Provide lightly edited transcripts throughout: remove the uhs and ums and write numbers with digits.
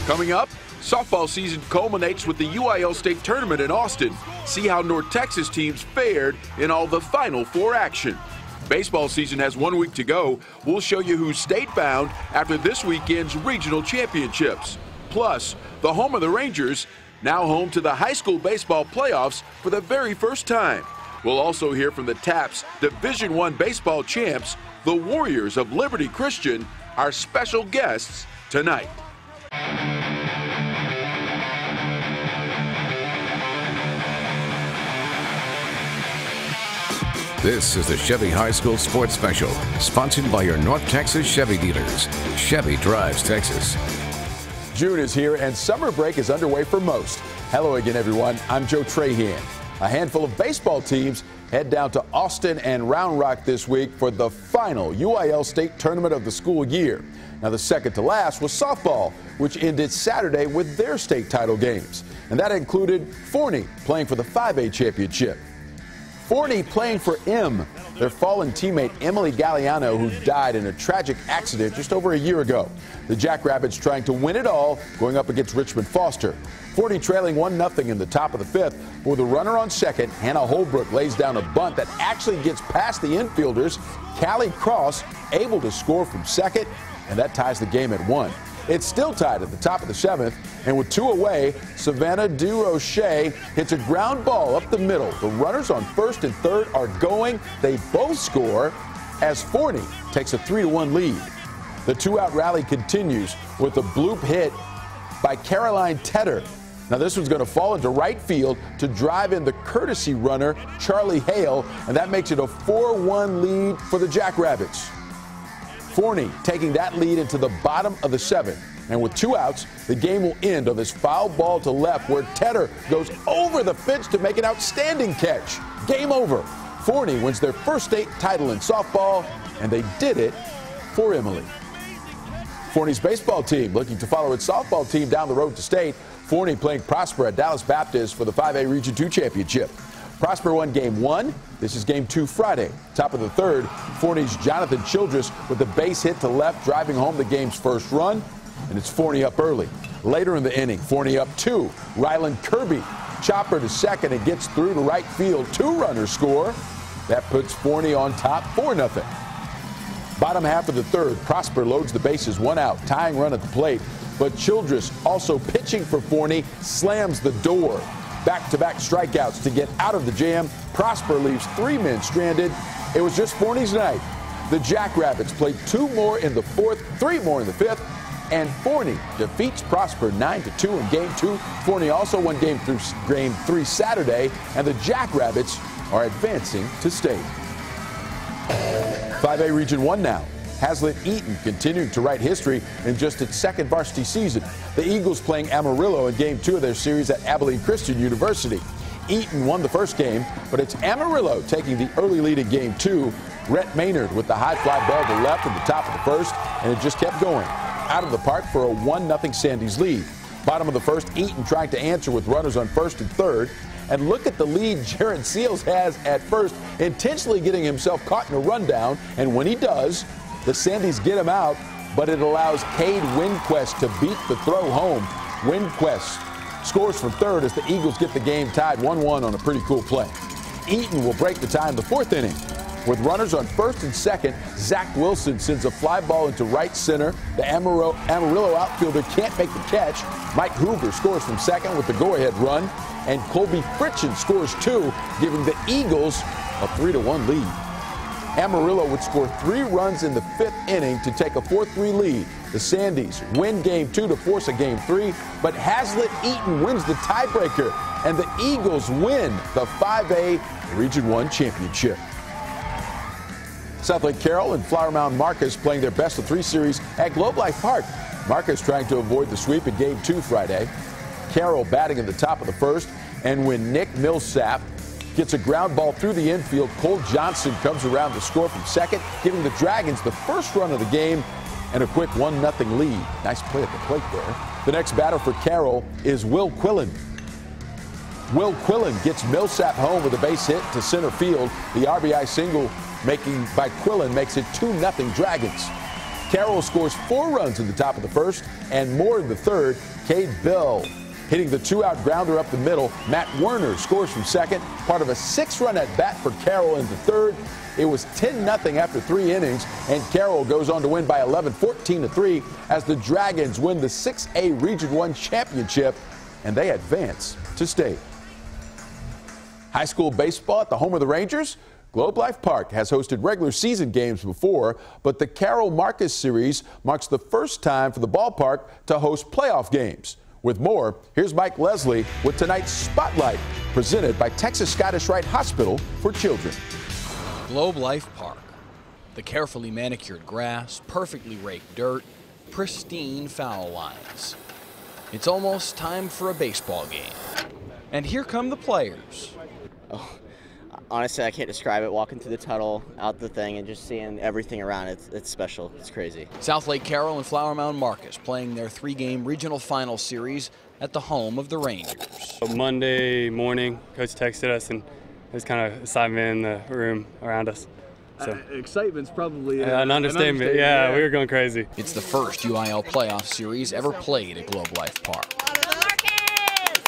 Coming up, softball season culminates with the UIL State Tournament in Austin. See how North Texas teams fared in all the Final Four action. Baseball season has 1 week to go. We'll show you who's state-bound after this weekend's regional championships. Plus, the home of the Rangers, now home to the high school baseball playoffs for the very first time. We'll also hear from the TAPS Division I baseball champs, the Warriors of Liberty Christian, our special guests tonight. This is the Chevy High School Sports Special, sponsored by your North Texas Chevy dealers. Chevy drives Texas. June is here and summer break is underway for most. Hello again, everyone. I'm Joe Trahan. A handful of baseball teams head down to Austin and Round Rock this week for the final UIL State Tournament of the school year. Now, the second to last was softball, which ended Saturday with their state title games. And that included Forney playing for the 5A championship. Forney playing for their fallen teammate Emily Galliano, who died in a tragic accident just over a year ago. The Jackrabbits trying to win it all, going up against Richmond Foster. Forney trailing 1-0 in the top of the fifth. With a runner on second, Hannah Holbrook lays down a bunt that actually gets past the infielders. Callie Cross able to score from second, and that ties the game at 1. It's still tied at the top of the seventh, and with 2 away, Savannah DuRocher hits a ground ball up the middle. The runners on first and third are going. They both score as Forney takes a 3-1 lead. The 2-out rally continues with a bloop hit by Caroline Tedder. Now, this one's going to fall into right field to drive in the courtesy runner, Charlie Hale, and that makes it a 4-1 lead for the Jackrabbits. Forney taking that lead into the bottom of the seventh. And with 2 outs, the game will end on this foul ball to left where Tedder goes over the fence to make an outstanding catch. Game over. Forney wins their first state title in softball, and they did it for Emily. Forney's baseball team looking to follow its softball team down the road to state. Forney playing Prosper at Dallas Baptist for the 5A Region II championship. Prosper won game 1. This is game 2 Friday. Top of the third, Forney's Jonathan Childress with the base hit to left, driving home the game's first run, and it's Forney up early. Later in the inning, Forney up 2. Ryland Kirby chopper to second and gets through to right field. 2 runners score. That puts Forney on top 4-0. Bottom half of the third, Prosper loads the bases, 1 out, tying run at the plate. But Childress, also pitching for Forney, slams the door. Back-to-back strikeouts to get out of the jam. Prosper leaves 3 men stranded. It was just Forney's night. The Jackrabbits played 2 more in the fourth, 3 more in the fifth, and Forney defeats Prosper 9-2 in game 2. Forney also won game 3 Saturday, and the Jackrabbits are advancing to state. 5A Region 1 now. Hazlitt Eaton continuing to write history in just its second varsity season. The Eagles playing Amarillo in game 2 of their series at Abilene Christian University. Eaton won the first game, but it's Amarillo taking the early lead in game 2. Rhett Maynard with the high fly ball to left at the top of the first, and it just kept going. Out of the park for a 1-0 Sandys lead. Bottom of the first, Eaton trying to answer with runners on first and third. And look at the lead Jared Seals has at first, intentionally getting himself caught in a rundown, and when he does, the Sandys get him out, but it allows Cade Winquest to beat the throw home. Winquest scores from third as the Eagles get the game tied 1-1 on a pretty cool play. Eaton will break the tie in the 4th inning. With runners on first and second, Zach Wilson sends a fly ball into right center. The Amarillo outfielder can't make the catch. Mike Hoover scores from second with the go-ahead run, and Colby Fritchen scores 2, giving the Eagles a 3-1 lead. Amarillo would score 3 runs in the 5th inning to take a 4-3 lead. The Sandys win game 2 to force a game 3, but Hazlitt Eaton wins the tiebreaker, and the Eagles win the 5A Region 1 championship. Southlake Carroll and Flower Mound Marcus playing their best-of-3 series at Globe Life Park. Marcus trying to avoid the sweep in game 2 Friday. Carroll batting in the top of the first, and when Nick Millsap gets a ground ball through the infield, Cole Johnson comes around to score from second, giving the Dragons the first run of the game and a quick 1-0 lead. Nice play at the plate there. The next batter for Carroll is Will Quillen. Will Quillen gets Millsap home with a base hit to center field. The RBI single by Quillen makes it 2-0 Dragons. Carroll scores 4 runs in the top of the first and more in the third. Cade Bell hitting the 2-out grounder up the middle. Matt Werner scores from second, part of a 6-run at bat for Carroll in the third. It was 10-0 after 3 innings, and Carroll goes on to win by 11, 14-3, as the Dragons win the 6A Region 1 championship, and they advance to state. High school baseball at the home of the Rangers. Globe Life Park has hosted regular season games before, but the Carroll Marcus Series marks the first time for the ballpark to host playoff games. With more, here's Mike Leslie with tonight's Spotlight, presented by Texas Scottish Rite Hospital for Children. Globe Life Park. The carefully manicured grass, perfectly raked dirt, pristine foul lines. It's almost time for a baseball game. And here come the players. Oh, honestly, I can't describe it. Walking through the tunnel, out the thing, and just seeing everything around it, it's special. It's crazy. South Lake Carroll and Flower Mound Marcus playing their 3-game regional final series at the home of the Rangers. Monday morning, Coach texted us, and there's kind of excitement in the room around us. So. Excitement's probably an understatement. Yeah, we were going crazy. It's the first UIL playoff series ever played at Globe Life Park.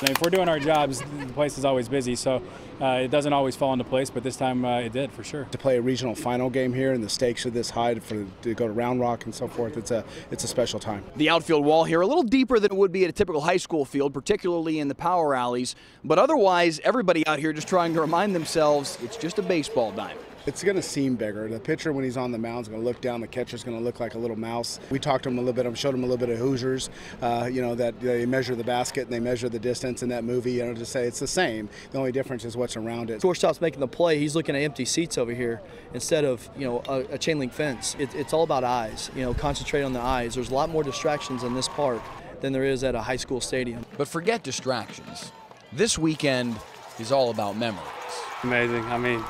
If we're doing our jobs, the place is always busy, so it doesn't always fall into place, but this time it did for sure. To play a regional final game here and the stakes are this high to go to Round Rock and so forth, it's a special time. The outfield wall here a little deeper than it would be at a typical high school field, particularly in the power alleys, but otherwise everybody out here just trying to remind themselves it's just a baseball diamond. It's going to seem bigger. The pitcher, when he's on the mound, is going to look down. The catcher's going to look like a little mouse. We talked to him a little bit. I showed him a little bit of Hoosiers, that they measure the basket and they measure the distance in that movie. To say it's the same. The only difference is what's around it. Shortstop's making the play. He's looking at empty seats over here instead of a chain link fence. It's all about eyes. Concentrate on the eyes. There's a lot more distractions in this park than there is at a high school stadium. But forget distractions. This weekend is all about memories. Amazing. I mean,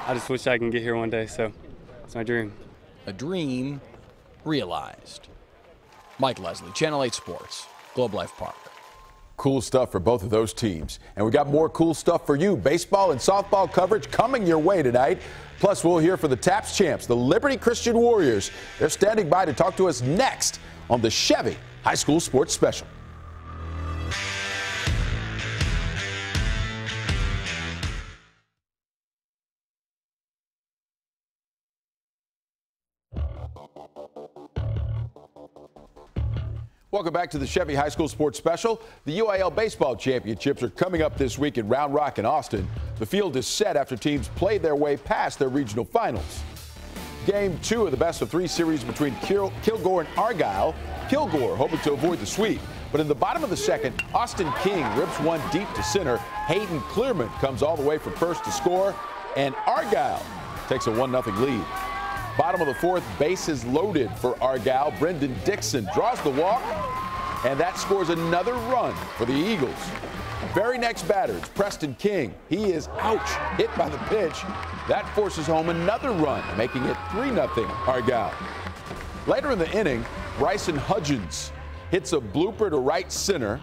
I just wish I can get here one day, so it's my dream. A dream realized. Mike Leslie, Channel 8 Sports, Globe Life Park. Cool stuff for both of those teams. And we got more cool stuff for you. Baseball and softball coverage coming your way tonight. Plus, we'll hear from the TAPS champs, the Liberty Christian Warriors. They're standing by to talk to us next on the Chevy High School Sports Special. Welcome back to the Chevy High School Sports Special. The UIL Baseball Championships are coming up this week in Round Rock and Austin. The field is set after teams played their way past their regional finals. Game 2 of the best-of-3 series between Kilgore and Argyle. Kilgore hoping to avoid the sweep, but in the bottom of the second, Austin King rips one deep to center. Hayden Clearman comes all the way from first to score, and Argyle takes a 1-0 lead. Bottom of the fourth, bases loaded for Argyle. Brendan Dixon draws the walk, and that scores another run for the Eagles. Very next batter, it's Preston King. He is, hit by the pitch. That forces home another run, making it 3-0 Argyle. Later in the inning, Bryson Hudgens hits a blooper to right center.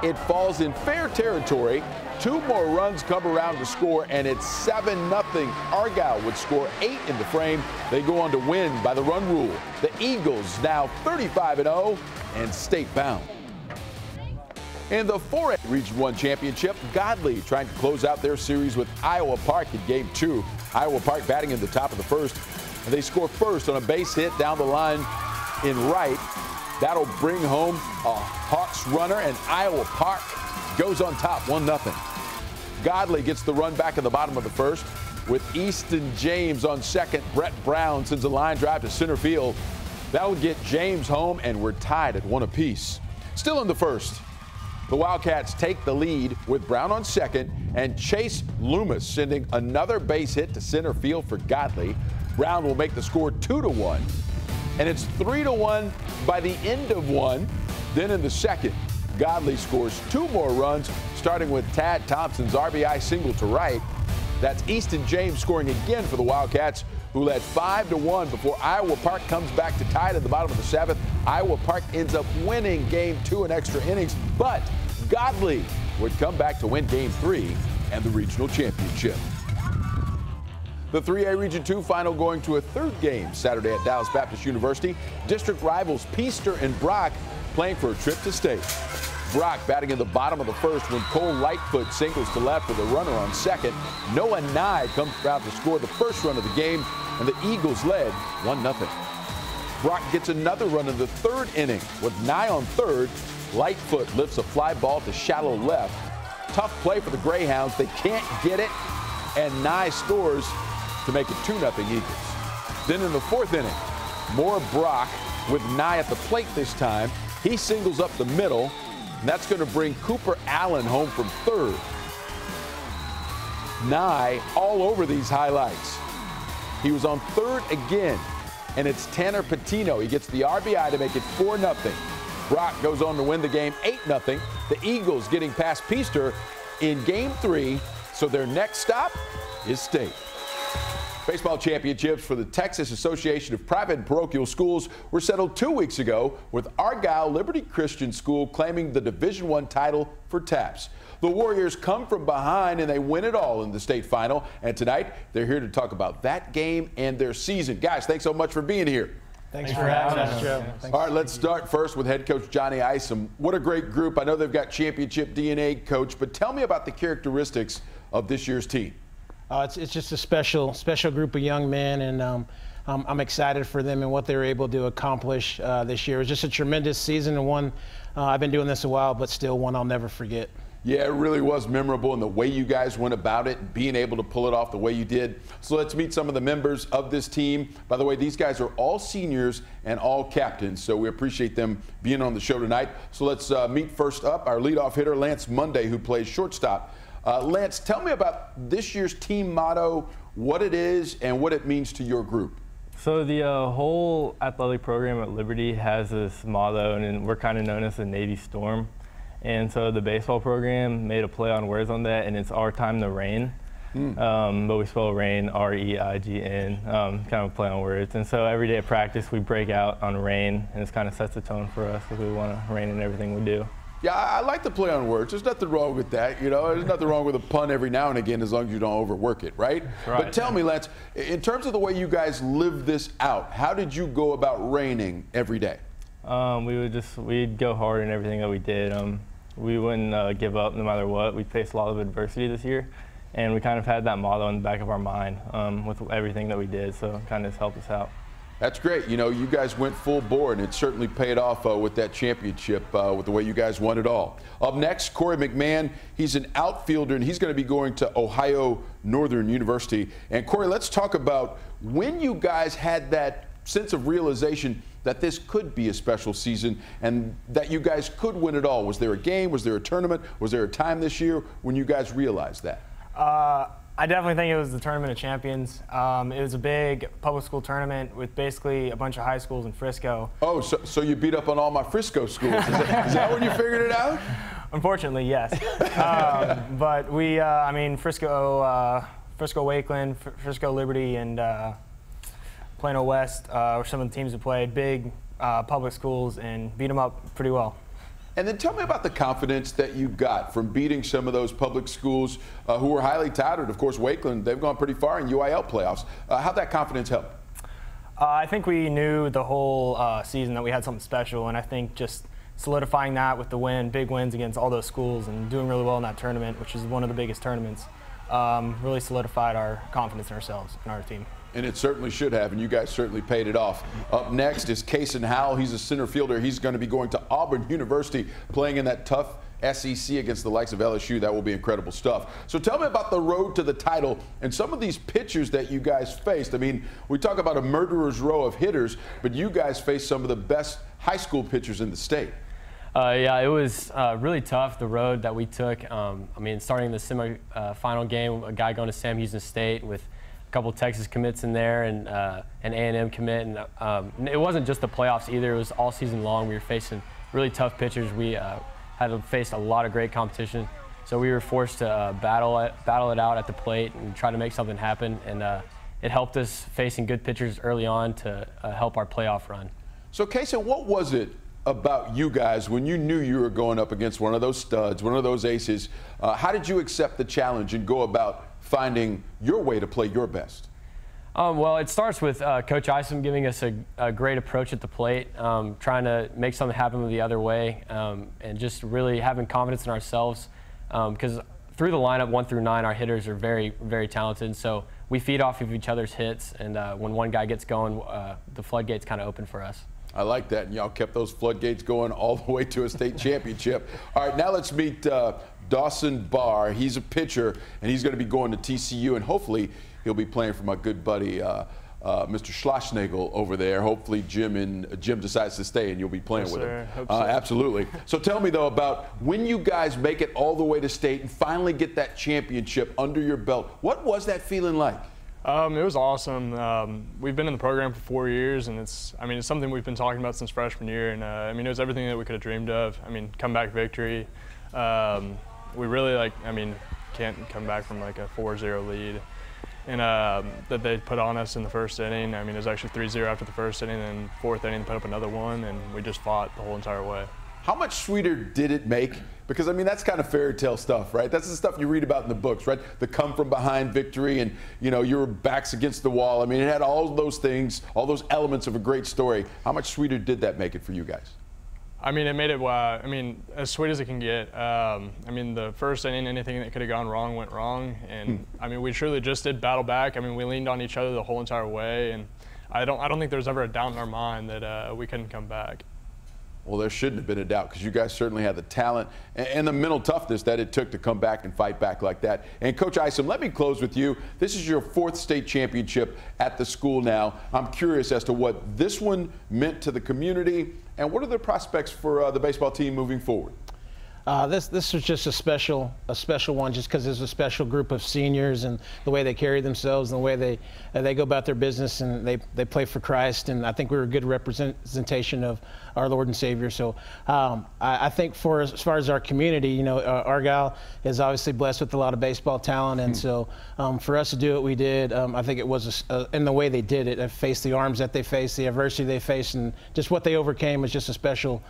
It falls in fair territory. 2 more runs come around to score, and it's 7-0. Argyle would score 8 in the frame. They go on to win by the run rule. The Eagles now 35-0 and state bound. In the 4A Region 1 Championship, Godley trying to close out their series with Iowa Park in Game 2. Iowa Park batting in the top of the first, and they score first on a base hit down the line in right. That'll bring home a Hawks runner, and Iowa Park goes on top 1-0. Godley gets the run back in the bottom of the first with Easton James on second. Brett Brown sends a line drive to center field. That'll get James home, and we're tied at 1 apiece. Still in the first, the Wildcats take the lead with Brown on second and Chase Loomis sending another base hit to center field for Godley. Brown will make the score 2-1, and it's 3-1 by the end of one. Then in the second, Godley scores 2 more runs, starting with Tad Thompson's RBI single to right. That's Easton James scoring again for the Wildcats, who led 5-1 before Iowa Park comes back to tie it at the bottom of the 7th. Iowa Park ends up winning Game 2 in extra innings, but Godley would come back to win Game 3 and the regional championship. The 3A Region 2 final going to a third game Saturday at Dallas Baptist University. District rivals Peaster and Brock playing for a trip to state. Brock batting in the bottom of the first when Cole Lightfoot singles to left with a runner on second. Noah Nye comes out to score the first run of the game, and the Eagles led 1-0. Brock gets another run in the third inning with Nye on third. Lightfoot lifts a fly ball to shallow left. Tough play for the Greyhounds. They can't get it, and Nye scores to make it 2-0 Eagles. Then in the fourth inning, more Brock with Nye at the plate this time. He singles up the middle, and that's going to bring Cooper Allen home from third. Nye all over these highlights. He was on third again, and it's Tanner Patino. He gets the RBI to make it 4-0. Brock goes on to win the game 8-0. The Eagles getting past Peaster in Game 3, so their next stop is state. Baseball championships for the Texas Association of Private and Parochial Schools were settled 2 weeks ago, with Argyle Liberty Christian School claiming the Division I title for TAPS. The Warriors come from behind and they win it all in the state final. And tonight, they're here to talk about that game and their season. Guys, thanks so much for being here. Thanks for having us, Joe. All right, let's start first with head coach Johnny Isom. What a great group. I know they've got championship DNA, coach, but tell me about the characteristics of this year's team. It's just a special group of young men, and I'm excited for them and what they were able to accomplish this year. It was just a tremendous season, and one I've been doing this a while, but still one I'll never forget. Yeah, it really was memorable in the way you guys went about it, being able to pull it off the way you did. So let's meet some of the members of this team. By the way, these guys are all seniors and all captains, so we appreciate them being on the show tonight. So let's meet first up our leadoff hitter, Lance Monday, who plays shortstop. Lance, tell me about this year's team motto, what it is, and what it means to your group. So the whole athletic program at Liberty has this motto, and we're kind of known as the Navy Storm. And so the baseball program made a play on words on that, and it's our time to reign. But we spell reign, R-E-I-G-N, kind of play on words. And so every day at practice, we break out on reign, and it kind of sets the tone for us because we want to reign in everything we do. Yeah, I like to play on words. There's nothing wrong with that. You know, there's nothing wrong with a pun every now and again as long as you don't overwork it, right? Right. But tell me, Lance, in terms of the way you guys live this out, how did you go about reigning every day? We'd go hard in everything that we did. We wouldn't give up no matter what. We faced a lot of adversity this year, and we kind of had that motto in the back of our mind with everything that we did, so it kind of helped us out. That's great. You know, you guys went full bore, and it certainly paid off with that championship, with the way you guys won it all. Up next, Corey McMahon. He's an outfielder, and he's going to be going to Ohio Northern University. And Corey, let's talk about when you guys had that sense of realization that this could be a special season and that you guys could win it all. Was there a game? Was there a tournament? Was there a time this year when you guys realized that? I definitely think it was the Tournament of Champions. It was a big public school tournament with basically a bunch of high schools in Frisco. Oh, so you beat up on all my Frisco schools. Is that when you figured it out? Unfortunately, yes. But we, I mean, Frisco Wakeland, Frisco Liberty, and Plano West were some of the teams that played big public schools and beat them up pretty well. And then tell me about the confidence that you got from beating some of those public schools who were highly touted. Of course, Wakeland, they've gone pretty far in UIL playoffs. How'd that confidence help? I think we knew the whole season that we had something special, and I think just solidifying that with the big wins against all those schools and doing really well in that tournament, which is one of the biggest tournaments, really solidified our confidence in ourselves and our team. And it certainly should have, and you guys certainly paid it off. Up next is Kason Howell. He's a center fielder. He's going to be going to Auburn University, playing in that tough SEC against the likes of LSU. That will be incredible stuff. So tell me about the road to the title and some of these pitchers that you guys faced. I mean, we talk about a murderer's row of hitters, but you guys faced some of the best high school pitchers in the state. Yeah, it was really tough, the road that we took. I mean, starting the semi-final game, a guy going to Sam Houston State with a couple Texas commits in there and an A&M commit. And it wasn't just the playoffs either. It was all season long. We were facing really tough pitchers. We had to face a lot of great competition. So we were forced to battle it out at the plate and try to make something happen. And it helped us facing good pitchers early on to help our playoff run. So, Kason, what was it about you guys when you knew you were going up against one of those studs, one of those aces? How did you accept the challenge and go about finding your way to play your best? Well, it starts with Coach Isom giving us a great approach at the plate, trying to make something happen the other way, and just really having confidence in ourselves. Because through the lineup 1 through 9, our hitters are very, very talented. So we feed off of each other's hits, and when one guy gets going, the floodgates kind of open for us. I like that, and y'all kept those floodgates going all the way to a state championship. All right, now let's meet Dawson Barr. He's a pitcher, and he's going to be going to TCU, and hopefully he'll be playing for my good buddy Mr. Schlossnagel over there. Hopefully Jim decides to stay, and you'll be playing with him. Hope so. Absolutely. So tell me, though, about when you guys make it all the way to state and finally get that championship under your belt. What was that feeling like? It was awesome. We've been in the program for 4 years, and it's something we've been talking about since freshman year. And it was everything that we could have dreamed of. Comeback victory. We really can't come back from like a 4-0 lead, and that they put on us in the first inning. It was actually 3-0 after the first inning, and fourth inning put up another one, and we just fought the whole entire way. How much sweeter did it make? Because, that's kind of fairy tale stuff, right? That's the stuff you read about in the books, right? The come from behind victory and, your back's against the wall. It had all those things, all those elements of a great story. How much sweeter did that make it for you guys? It made it, as sweet as it can get. The first inning, anything that could have gone wrong went wrong. And, we truly just did battle back. We leaned on each other the whole entire way. And I don't think there was ever a doubt in our mind that we couldn't come back. Well, there shouldn't have been a doubt, because you guys certainly had the talent and the mental toughness that it took to come back and fight back like that. And Coach Isom, let me close with you. This is your 4th state championship at the school now. I'm curious as to what this one meant to the community, and what are the prospects for the baseball team moving forward? This was just a special one, just because there's a special group of seniors and the way they carry themselves and the way they go about their business, and they play for Christ. And I think we were a good representation of our Lord and Savior. So I think as far as our community, Argyle is obviously blessed with a lot of baseball talent, and so for us to do what we did, I think it was in the way they did it. Faced the arms that they faced, the adversity they faced, and just what they overcame was just a special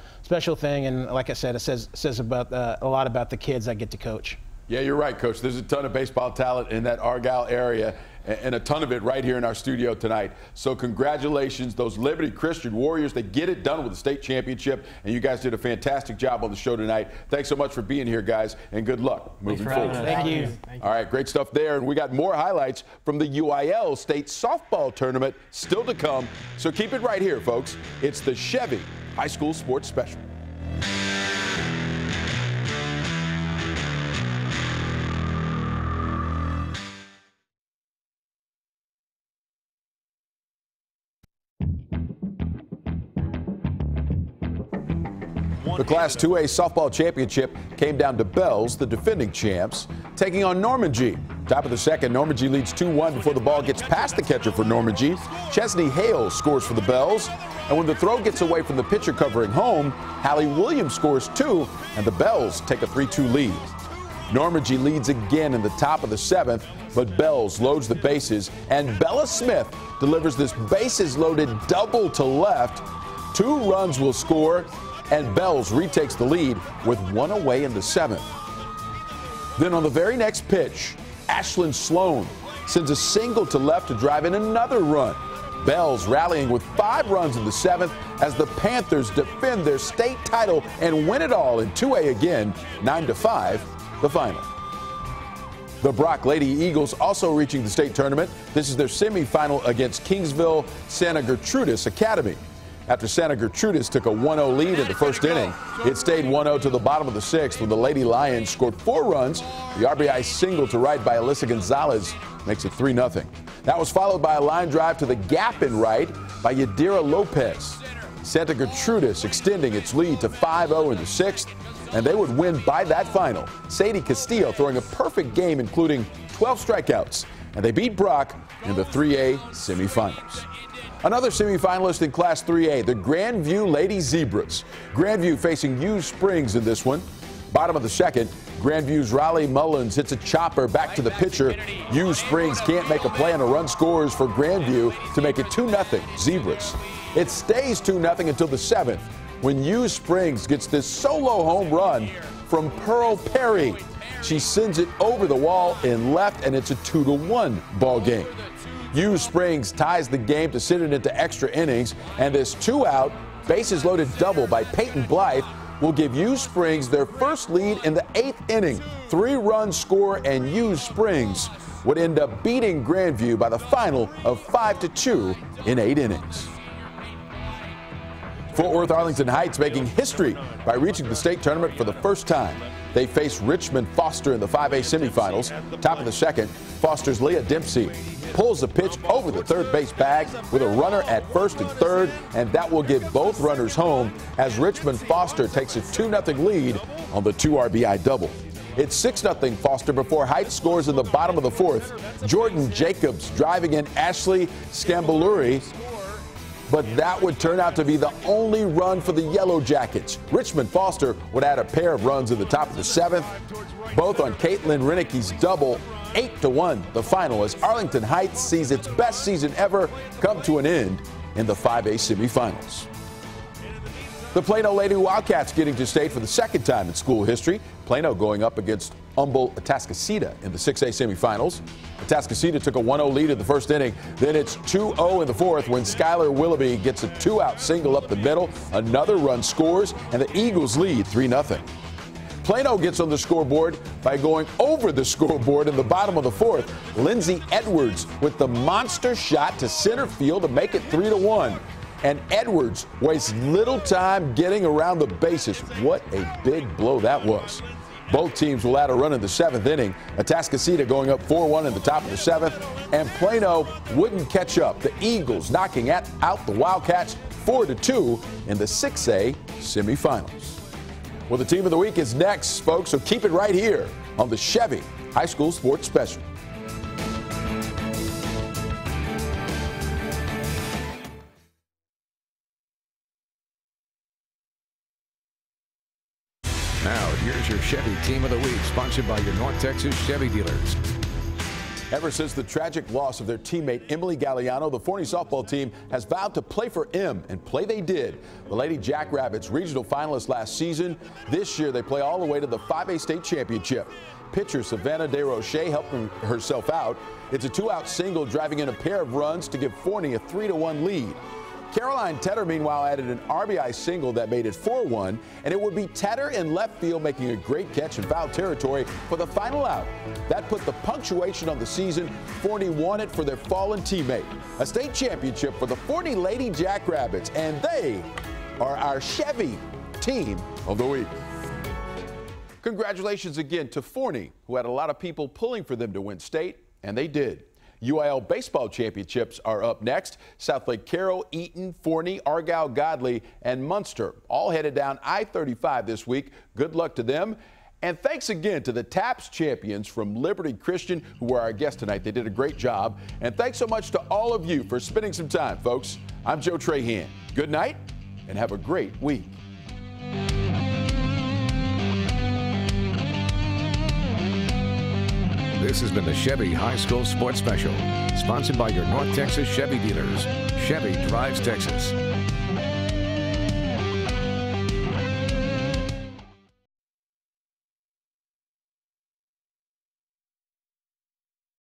thing. And like I said, it says about a lot about the kids I get to coach. Yeah, you're right, Coach. There's a ton of baseball talent in that Argyle area, and a ton of it right here in our studio tonight. So congratulations, those Liberty Christian Warriors. They get it done with the state championship, and you guys did a fantastic job on the show tonight. Thanks so much for being here, guys, and good luck moving forward. Thank you. All right, great stuff there. And we got more highlights from the UIL State Softball Tournament still to come. So keep it right here, folks. It's the Chevy High School Sports Special. The Class 2A softball championship came down to Bells, the defending champs, taking on Norman G. Top of the second, Norman G leads 2-1 before the ball gets past the catcher for Norman G. Chesney Hale scores for the Bells, and when the throw gets away from the pitcher covering home, Hallie Williams scores 2, and the Bells take a 3-2 lead. Norman G leads again in the top of the 7th, but Bells loads the bases, and Bella Smith delivers this bases-loaded double to left. 2 runs will score, and Bells retakes the lead with 1 away in the 7th. Then on the very next pitch, Ashlyn Sloan sends a single to left to drive in another run. Bells rallying with 5 runs in the 7th as the Panthers defend their state title and win it all in 2A again, 9-5, the final. The Brock Lady Eagles also reaching the state tournament. This is their semifinal against Kingsville Santa Gertrudis Academy. After Santa Gertrudis took a 1-0 lead in the first inning, it stayed 1-0 to the bottom of the 6th when the Lady Lions scored 4 runs. The RBI single to right by Alyssa Gonzalez makes it 3-0. That was followed by a line drive to the gap in right by Yadira Lopez. Santa Gertrudis extending its lead to 5-0 in the 6th, and they would win by that final. Sadie Castillo throwing a perfect game, including 12 strikeouts, and they beat Brock in the 3A semifinals. Another semifinalist in Class 3A, the Grandview Lady Zebras. Grandview facing U Springs in this one. Bottom of the 2nd, Grandview's Riley Mullins hits a chopper back to the pitcher. U Springs can't make a play, and a run scores for Grandview to make it 2-0 Zebras. It stays 2-0 until the 7th when U Springs gets this solo home run from Pearl Perry. She sends it over the wall in left, and it's a 2-1 ball game. Hughes Springs ties the game to send it into extra innings, and this 2-out, bases-loaded double by Peyton Blythe will give Hughes Springs their first lead in the 8th inning. 3-run score, and Hughes Springs would end up beating Grandview by the final of 5-2 in 8 innings. Fort Worth Arlington Heights making history by reaching the state tournament for the first time. They face Richmond Foster in the 5A semifinals. Top of the second, Foster's Leah Dempsey pulls the pitch over the third base bag with a runner at first and third, and that will get both runners home as Richmond Foster takes a 2-0 lead on the 2 RBI double. It's 6-0 Foster before Heights scores in the bottom of the 4th. Jordan Jacobs driving in Ashley Scambaluri, but that would turn out to be the only run for the Yellow Jackets. Richmond Foster would add a pair of runs in the top of the 7th, both on Caitlin Renicke's double. 8-1 the final as Arlington Heights sees its best season ever come to an end in the 5A semifinals. The Plano Lady Wildcats getting to state for the second time in school history. Plano going up against Humboldt Atascocita in the 6A semifinals. Atascocita took a 1-0 lead in the first inning. Then it's 2-0 in the 4th when Skylar Willoughby gets a 2-out single up the middle. Another run scores, and the Eagles lead 3-0. Plano gets on the scoreboard by going over the scoreboard in the bottom of the 4th. Lindsey Edwards with the monster shot to center field to make it 3-1. And Edwards wastes little time getting around the bases. What a big blow that was. Both teams will add a run in the 7th inning. Atascocita going up 4-1 in the top of the 7th. And Plano wouldn't catch up. The Eagles knocking out the Wildcats 4-2 in the 6A semifinals. Well, the team of the week is next, folks, so keep it right here on the Chevy High School Sports Special. Now, here's your Chevy Team of the Week, sponsored by your North Texas Chevy dealers. Ever since the tragic loss of their teammate Emily Galliano, the Forney softball team has vowed to play for M, and play they did. The Lady Jackrabbits regional finalists last season. This year they play all the way to the 5A state championship. Pitcher Savannah DeRoche helping herself out. It's a 2-out single driving in a pair of runs to give Forney a 3-1 lead. Caroline Tedder, meanwhile, added an RBI single that made it 4-1, and it would be Tedder in left field making a great catch in foul territory for the final out. That put the punctuation on the season. Forney won it for their fallen teammate. A state championship for the Forney Lady Jackrabbits, and they are our Chevy Team of the Week. Congratulations again to Forney, who had a lot of people pulling for them to win state, and they did. UIL baseball championships are up next. Southlake Carroll, Eaton, Forney, Argyle, Godley, and Munster all headed down I-35 this week. Good luck to them. And thanks again to the TAPS champions from Liberty Christian, who were our guests tonight. They did a great job. And thanks so much to all of you for spending some time, folks. I'm Joe Trahan. Good night and have a great week. This has been the Chevy High School Sports Special, sponsored by your North Texas Chevy dealers. Chevy drives Texas.